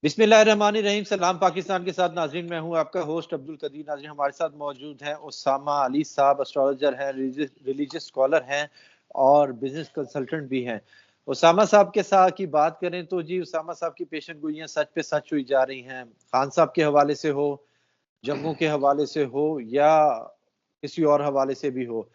बिस्मिल्लाहिर्रहमानिर्रहीम। सलाम पाकिस्तान के साथ नाजरीन, मैं हूं आपका होस्ट अब्दुल कदीर। नाजरीन, हमारे साथ मौजूद हैं उसामा अली साहब, एस्ट्रोलॉजर हैं, रिलीजियस स्कॉलर हैं और बिजनेस कंसल्टेंट भी हैं। उसामा साहब के साथ की बात करें तो जी, उसामा साहब की पेशन गोइयां सच पे सच हुई जा रही हैं। खान साहब के हवाले से हो, जंगों के हवाले से हो या किसी और हवाले से भी हो।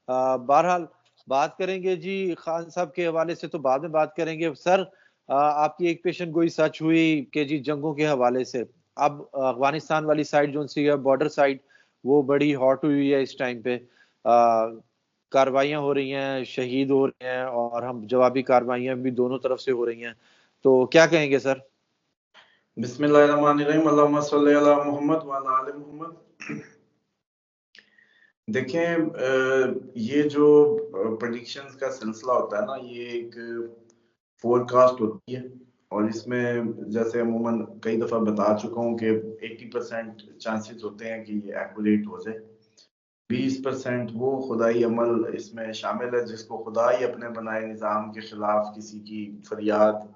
बहरहाल बात करेंगे जी खान साहब के हवाले से तो बाद में बात करेंगे। सर, आपकी एक पेशन गोई सच हुई कि जी जंगों के हवाले से अब अफगानिस्तान वाली साइड जो सी है, बॉर्डर साइड, वो बड़ी हॉट हुई है इस टाइम पे। कार्रवाइयाँ हो रही हैं, शहीद हो रहे हैं और हम जवाबी कार्रवाइयाँ भी दोनों तरफ से हो रही हैं। तो क्या कहेंगे सर? बिस्मिल्लाहिर्रहमानिर्रहीम, अल्लाहुम्मा सल्ली अला मोहम्मद व अला आले मोहम्मद। देखें, ये जो प्रेडिक्शंस का सिलसिला होता है ना, ये एक फोरकास्ट होती है और इसमें जैसे अमूमन कई दफ़ा बता चुका हूँ कि 80% चांसेस होते हैं कि ये एक्यूरेट हो जाए। 20% वो खुदाई अमल इसमें शामिल है जिसको खुदा ही अपने बनाए निज़ाम के खिलाफ किसी की फरियाद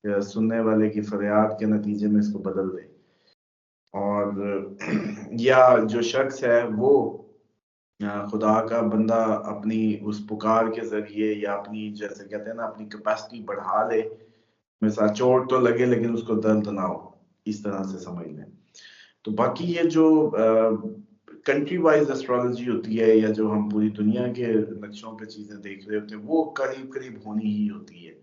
या सुनने वाले की फरियाद के नतीजे में इसको बदल दे। और या जो शख्स है वो खुदा का बंदा अपनी उस पुकार के जरिए या अपनी, जैसे कहते हैं ना, अपनी कैपेसिटी बढ़ा ले। मिसाल चोट तो लगे लेकिन उसको दर्द ना हो, इस तरह से समझ लें। तो बाकी ये जो कंट्री वाइज एस्ट्रोलॉजी होती है या जो हम पूरी दुनिया के नक्शों पे चीजें देख रहे होते हैं, वो करीब करीब होनी ही होती है।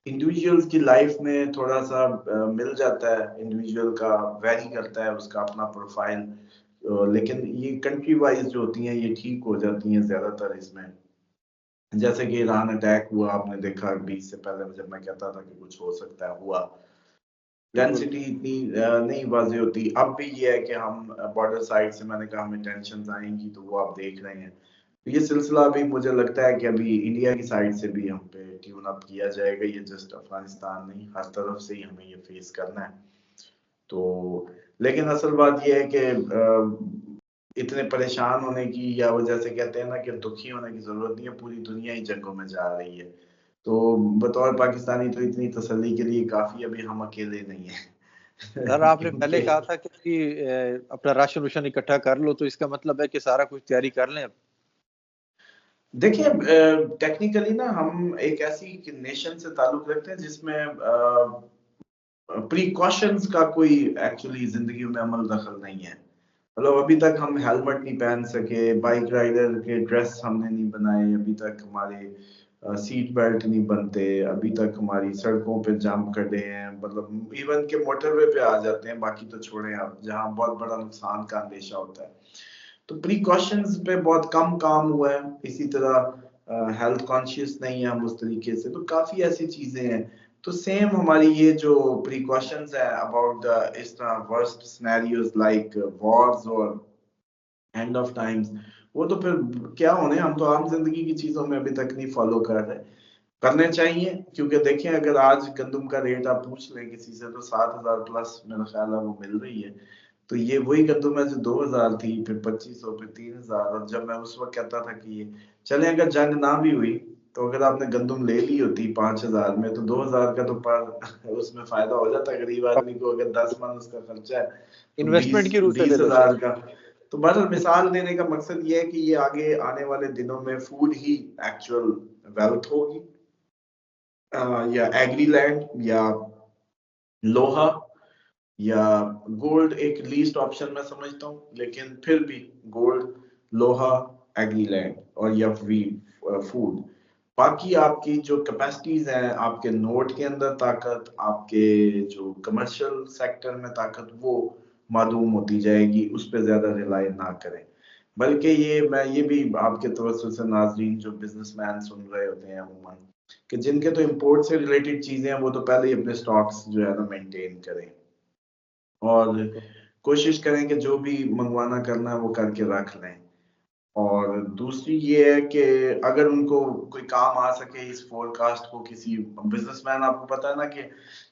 इंडिविजुअल्स की लाइफ में थोड़ा सा मिल जाता है, इंडिविजुअल का वैरी करता है उसका अपना प्रोफाइल, लेकिन ये कंट्री वाइज जो होती हैं ये ठीक हो जाती हैं ज्यादातर इसमें। जैसे कि ईरान अटैक हुआ, आपने देखा 20 से पहले जब मैं कहता था कि कुछ हो सकता है, हुआ। डेंसिटी इतनी नहीं वाजे होती। अब भी ये है कि हम बॉर्डर साइड से, मैंने कहा हमें टेंशन आएंगी, तो वो आप देख रहे हैं। तो ये सिलसिला अभी मुझे लगता है कि अभी इंडिया की साइड से भी हम पे ट्यून अप किया जाएगा। ये जस्ट अफगानिस्तान नहीं, हर तरफ से ही हमें ये फेस करना है। तो लेकिन असल बात ये है कि इतने परेशान होने की, या वो जैसे कहते हैं ना कि दुखी होने की जरूरत नहीं है। पूरी दुनिया ही जंगों में जा रही है, तो बतौर पाकिस्तानी तो इतनी तसल्ली के लिए काफी, अभी हम अकेले नहीं है। सर, आपने पहले क्योंकि कहा था कि अपना राशन रुशन इकट्ठा कर लो, तो इसका मतलब है कि सारा कुछ तैयारी कर लें अब। देखिए, टेक्निकली ना हम एक ऐसी नेशन से ताल्लुक रखते हैं जिसमें प्रिकॉशंस का कोई एक्चुअली जिंदगी में अमल दखल नहीं है। मतलब अभी तक हम हेलमेट नहीं पहन सके, बाइक राइडर के ड्रेस हमने नहीं बनाए, अभी तक हमारे सीट बेल्ट नहीं बनते, अभी तक हमारी सड़कों पे जंप कटे हैं, मतलब इवन के मोटरवे पे आ जाते हैं, बाकी तो छोड़ें आप, जहाँ बहुत बड़ा नुकसान का अंदेशा होता है। तो प्रिकॉशंस पे बहुत कम काम हुआ है। इसी तरह हेल्थ कॉन्शियस नहीं है हम उस तरीके से, तो काफी ऐसी चीजें हैं। तो सेम हमारी ये जो प्रिकॉशंस है अबाउट द इस तरह वर्स्ट सिनेरियोज लाइक वॉर्स और एंड ऑफ टाइम्स, वो तो फिर क्या होने, हम तो आम जिंदगी की चीजों में अभी तक नहीं फॉलो कर रहे। करने चाहिए, क्योंकि देखें अगर आज गंदम का रेट आप पूछ लें किसी से तो 7,000 प्लस मेरा ख्याल है वो मिल रही है। तो ये वही गंदम है जो 2,000 थी, फिर 2,500, फिर 3,000। और जब मैं उस वक्त कहता था कि ये चले, अगर जंग ना भी हुई तो अगर आपने गंदम ले ली होती 5,000 में, तो 2,000 का तो पर उसमें फायदा हो जाता। गरीब आदमी को अगर 10 मन उसका खर्चा है तो इन्वेस्टमेंट बीस की रूह से ले बीस लो सर। हजार का। तो बहरहाल मिसाल देने का मकसद ये है कि ये आगे आने वाले दिनों में फूड ही एक्चुअल वेल्थ होगी, या एग्रीलैंड या लोहा या गोल्ड एक लीस्ट ऑप्शन मैं समझता हूँ, लेकिन फिर भी गोल्ड, लोहा, एग्रीलैंड और या फूड। बाकी आपकी जो कैपेसिटीज हैं, आपके नोट के अंदर ताकत, आपके जो कमर्शियल सेक्टर में ताकत, वो मालूम होती जाएगी। उस पर ज्यादा रिलाई ना करें। बल्कि ये मैं ये भी आपके तवज्जो से नाजरीन जो बिजनेसमैन सुन रहे होते हैं अमूमन, कि जिनके तो इंपोर्ट से रिलेटेड चीजें हैं, वो तो पहले ही अपने स्टॉक्स जो है ना मेंटेन करें और कोशिश करें कि जो भी मंगवाना करना है वो करके रख लें। और दूसरी ये है कि अगर उनको कोई काम आ सके इस फोरकास्ट को, किसी बिजनेसमैन, आपको पता है ना कि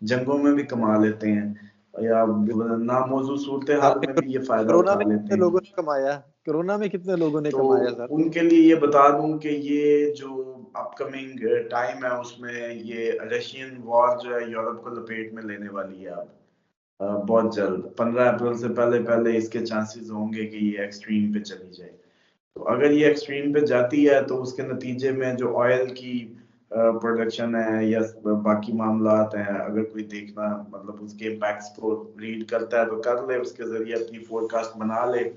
जंगों में भी कमा लेते हैं या ना मौजू सूरत हाल आपने में भी ये फायदा कोरोना उठा में लेते कितने हैं। लोगों ने कमाया? कोरोना में कितने लोगों ने तो कमाया सर? उनके लिए ये बता दूं कि ये जो अपकमिंग टाइम है उसमें ये रशियन वॉर जो है यूरोप को लपेट में लेने वाली है अब। बहुत जल्द 15 अप्रैल से पहले पहले इसके चांसेस होंगे कि ये एक्सट्रीम पे चली जाए। तो अगर ये एक्सट्रीम पे जाती है तो उसके नतीजे में जो ऑयल की प्रोडक्शन है या बाकी मामलात हैं, अगर कोई देखना मतलब उसके इम्पैक्ट्स को रीड करता है तो कर ले, उसके जरिए अपनी फोरकास्ट बना ले।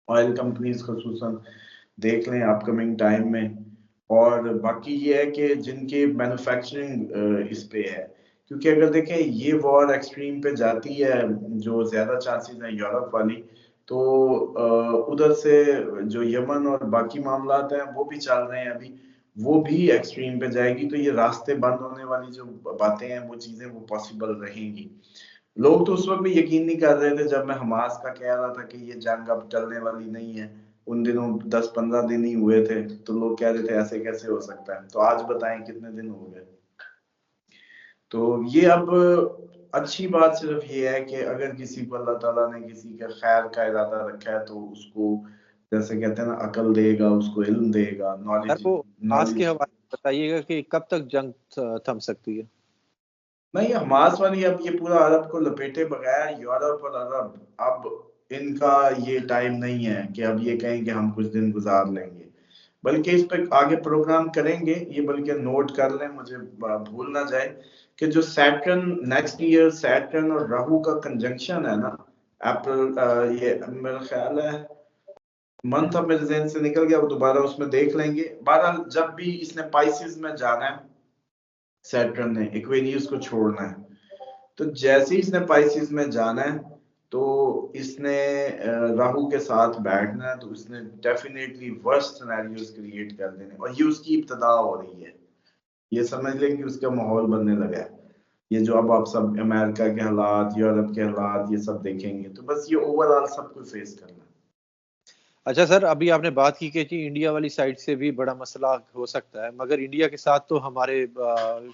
ऑयल कंपनीज खसूसन देख लें अपकमिंग टाइम में। और बाकी ये है कि जिनकी मैन्युफैक्चरिंग इस पे है, क्योंकि अगर देखें ये वॉर एक्सट्रीम पे जाती है, जो ज्यादा चांसेस हैं यूरोप वाली, तो उधर से जो यमन और बाकी मामलात हैं वो भी चल रहे हैं अभी, वो भी एक्सट्रीम पे जाएगी, तो ये रास्ते बंद होने वाली जो बातें हैं वो चीजें वो पॉसिबल रहेंगी। लोग तो उस वक्त भी यकीन नहीं कर रहे थे जब मैं हमास का कह रहा था कि ये जंग अब टलने वाली नहीं है। उन दिनों 10-15 दिन ही हुए थे, तो लोग कह रहे थे ऐसे कैसे हो सकता है, तो आज बताएं कितने दिन हो गए। तो ये अब अच्छी बात सिर्फ ये है कि अगर किसी को अल्लाह ताला ने किसी का खैर का इरादा रखा है तो उसको, जैसे कहते हैं ना, अकल देगा, उसको इल्म देगा, सर नॉलेज वो आज के नॉलेज हवाले से बताइएगा कि कब तक जंग थम सकती है? नहीं, हमास वाली अब ये पूरा अरब को लपेटे बगैर यूरोप और अरब, अब इनका ये टाइम नहीं है कि अब ये कहें कि हम कुछ दिन गुजार लेंगे, बल्कि इस पे आगे प्रोग्राम करेंगे ये, बल्कि नोट कर लें, मुझे भूल ना जाए कि जो सैटर्न नेक्स्ट ईयर सैटर्न और राहु का कंजंक्शन है ना, अप्रैल, ये मेरा ख्याल है मंथ अब मेरे जहन से निकल गया, वो दोबारा उसमें देख लेंगे। बहरहाल जब भी इसने पाइसिस में जाना है, सैटर्न ने एक्वेरियस को छोड़ना है, तो जैसे ही इसने पाइसिस में जाना है तो इसने राहु के साथ बैठना है, तो इसने डेफिनेटली वर्स्ट सिनेरियोस क्रिएट कर देने, और ये उसकी इब्तदा हो रही है। ये समझ लें कि उसका माहौल बनने लगा है। ये जो अब आप सब अमेरिका के हालात, यूरोप के हालात, ये सब देखेंगे, तो बस ये ओवरऑल सब कुछ फेस करना। अच्छा सर, अभी आपने बात की कि जी इंडिया वाली साइड से भी बड़ा मसला हो सकता है, मगर इंडिया के साथ तो हमारे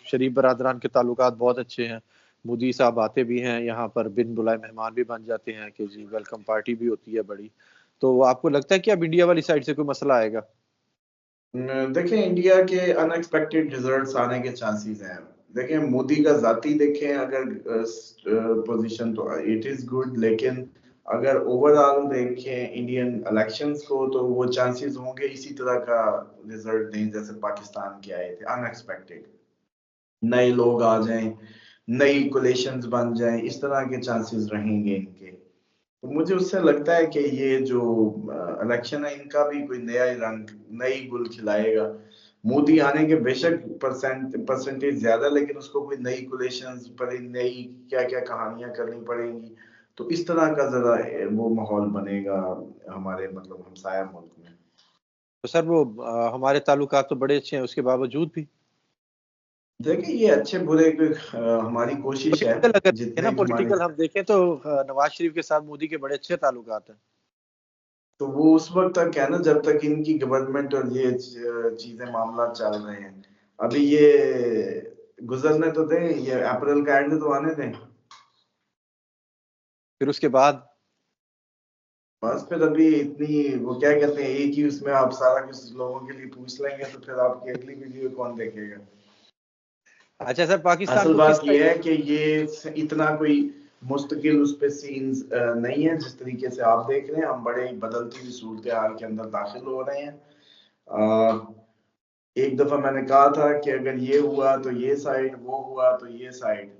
शरीफ बरादरान के ताल्लुकात बहुत अच्छे हैं। मोदी साहब आते भी हैं यहाँ पर, बिन बुलाए मेहमान भी बन जाते हैं कि जी वेलकम पार्टी भी होती है बड़ी। तो आपको लगता है कि अब इंडिया वाली साइड से कोई मसला आएगा? देखें, इंडिया के अनएक्सपेक्टेड रिजल्ट्स आने के चांसेस हैं। देखें, मोदी का जाती देखें अगर पोजीशन, तो इट इज गुड, लेकिन अगर ओवरऑल देखें इंडियन इलेक्शंस को, तो वो चांसेस होंगे इसी तरह का रिजल्ट दें जैसे पाकिस्तान के आए थे, अनएक्सपेक्टेड। नए लोग आ जाएं, नई कोलेशंस बन जाएं, इस तरह के चांसेस रहेंगे इनके। तो मुझे उससे लगता है कि ये जो इलेक्शन है इनका भी कोई नया ही रंग, नई गुल खिलाएगा। मोदी आने के बेशक परसेंटेज ज्यादा, लेकिन उसको कोई नई कोलेशंस पर नई क्या क्या कहानियां करनी पड़ेंगी, तो इस तरह का जरा वो माहौल बनेगा हमारे मतलब हमसाया मुल्क में। तो सर वो हमारे ताल्लुकात तो बड़े अच्छे हैं, उसके बावजूद भी देखिए, ये अच्छे बुरे की हमारी कोशिश है, पॉलिटिकल अगर है ना, जितने भी हमारे, पॉलिटिकल हम देखें तो नवाज शरीफ के साथ मोदी के बड़े अच्छे ताल्लुकात हैं। तो वो उस वक्त तक है ना जब तक इनकी गवर्नमेंट और ये चीजें मामला चल रहे हैं। अभी ये गुजरने तो दें, ये अप्रैल का एंड तो आने दें, फिर उसके बाद बस फिर अभी इतनी वो क्या कहते हैं, एक ही उसमें आप सारा कुछ लोगों के लिए पूछ लेंगे, तो फिर आपकी अगली वीडियो कौन देखेगा। अच्छा सर, पाकिस्तान असल को किस बात टाइप? यह है कि ये इतना कोई मुस्तकिल उस पे सीन्स नहीं है जिस तरीके से आप देख रहे हैं। हम बड़े बदलती हुई सूरत हाल के अंदर दाखिल हो रहे हैं। एक दफा मैंने कहा था कि अगर ये हुआ तो ये साइड, वो हुआ तो ये साइड,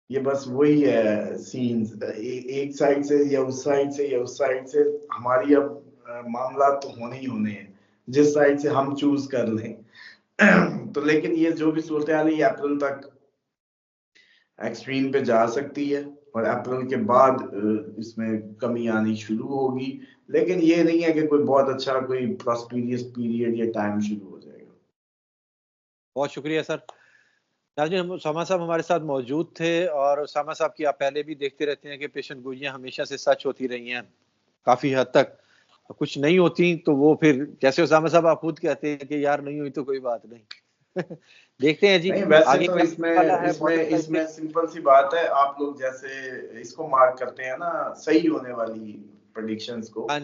ये बस वही है सीन्स, एक साइड से या उस साइड से या उस साइड से। हमारी अब मामला तो होने ही होने हैं, जिस साइड से हम चूज कर लें। तो लेकिन ये जो भी सूरत हाल है, ये अप्रैल तक एक्सट्रीम पे जा सकती है, और अप्रैल के बाद इसमें कमी आनी शुरू होगी, लेकिन ये नहीं है कि कोई बहुत अच्छा कोई प्रॉस्पेरियस पीरियड या टाइम शुरू हो जाएगा। बहुत शुक्रिया सर। नाज़रीन, हम उसामा साहब हमारे साथ मौजूद थे, और उसामा साहब की आप पहले भी देखते रहते हैं कि पेशन गोइयां हमेशा से सच होती रही हैं काफी हद तक। कुछ नहीं होती तो वो फिर जैसे उसामा साहब आप खुद कहते हैं कि यार नहीं हुई तो कोई बात नहीं। देखते हैं जी नहीं, वैसे आगे तो क्या होने वाला इसमें है इसमें बॉर्डर साइड इसमें पे। सिंपल सी बात है, आप लोग जैसे इसको मार्क करते हैं ना सही होने वाली प्रेडिक्शंस को, हाँ,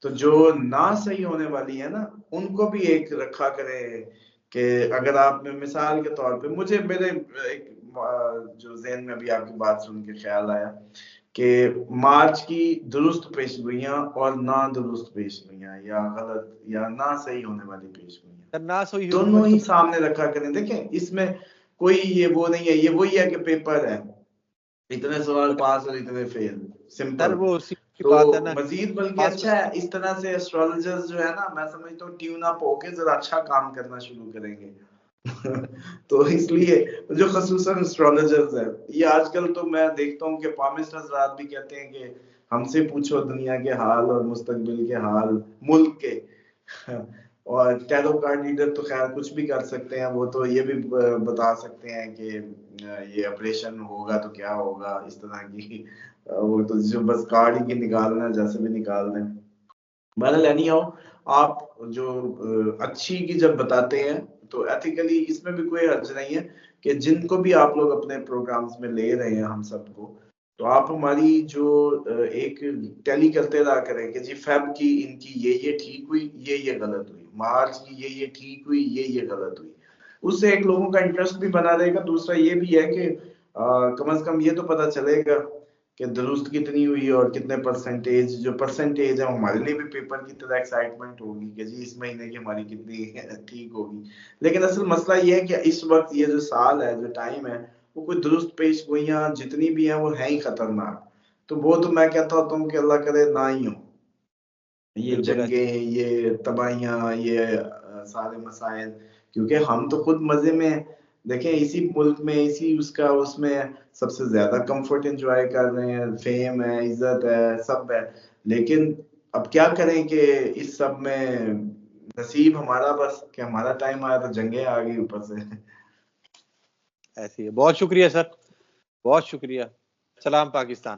तो जो ना सही होने वाली है ना उनको भी एक रखा करें कि अगर आप, मिसाल के तौर पे, मुझे मेरे एक जो ज़हन में अभी आपकी बात सुन के ख्याल आया कि मार्च की दुरुस्त पेशगोइयां और ना दुरुस्त पेशगोइयां या गलत या ना सही होने वाली पेशगोइयां ना सही दोनों ही सामने रखा करें। देखें इसमें कोई ये वो नहीं है, ये वही है कि पेपर है, इतने सवाल पास और इतने फेल, सिंपल। वो उसी की तो बात है ना, मजीद बल्कि अच्छा है इस तरह से एस्ट्रोलॉजर्स जो है ना, मैं समझता हूँ ट्यून अप होके जरा अच्छा काम करना शुरू करेंगे। तो इसलिए जो खसूसन एस्ट्रोलॉजर्स है, ये आजकल तो मैं देखता हूँ कि पामिस्ट हजरात भी कहते हैं कि हमसे पूछो दुनिया के हाल और मुस्तकबिल के हाल मुल्क के। और टैरो कार्ड रीडर तो खैर कुछ भी कर सकते हैं, वो तो ये भी बता सकते हैं कि ये ऑपरेशन होगा तो क्या होगा, इस तरह की वो तो जो बस कार्ड ही की निकालना है, जैसे भी निकाल दें। बहरहाल एनी हाउ, आप जो अच्छी की जब बताते हैं तो एथिकली इसमें भी कोई हर्ज नहीं है कि जिनको भी आप लोग अपने प्रोग्राम्स में ले रहे हैं हम सबको, तो आप हमारी जो एक टैली करते रहा करें कि जी फेब की इनकी ये ठीक हुई, ये गलत हुई, मार्च की ये ठीक हुई, ये गलत हुई। उससे एक लोगों का इंटरेस्ट भी बना रहेगा। दूसरा ये भी है कि कम से कम ये तो पता चलेगा कि दुरुस्त कितनी हुई और कितने परसेंटेज, जो परसेंटेज है हमारे लिए भी पेपर की तरह एक्साइटमेंट होगी कि जी इस महीने की हमारी कितनी ठीक होगी। लेकिन असल मसला ये है कि इस वक्त ये जो साल है, जो टाइम है, वो कोई दुरुस्त पेश गोइयां जितनी भी हैं वो है ही खतरनाक। तो वो तो मैं कहता होता हूँ कि अल्लाह करे ना ही हो, ये जंगे, ये तबाहियां, ये सारे मसाइल, क्योंकि हम तो खुद मजे में देखें इसी मुल्क में, इसी उसमें सबसे ज्यादा कंफर्ट एंजॉय कर रहे हैं, फेम है, इज्जत है, सब है। लेकिन अब क्या करें कि इस सब में नसीब हमारा बस कि हमारा टाइम आया तो जंगे आ गई ऊपर से। ऐसी है। बहुत शुक्रिया सर, बहुत शुक्रिया। सलाम पाकिस्तान।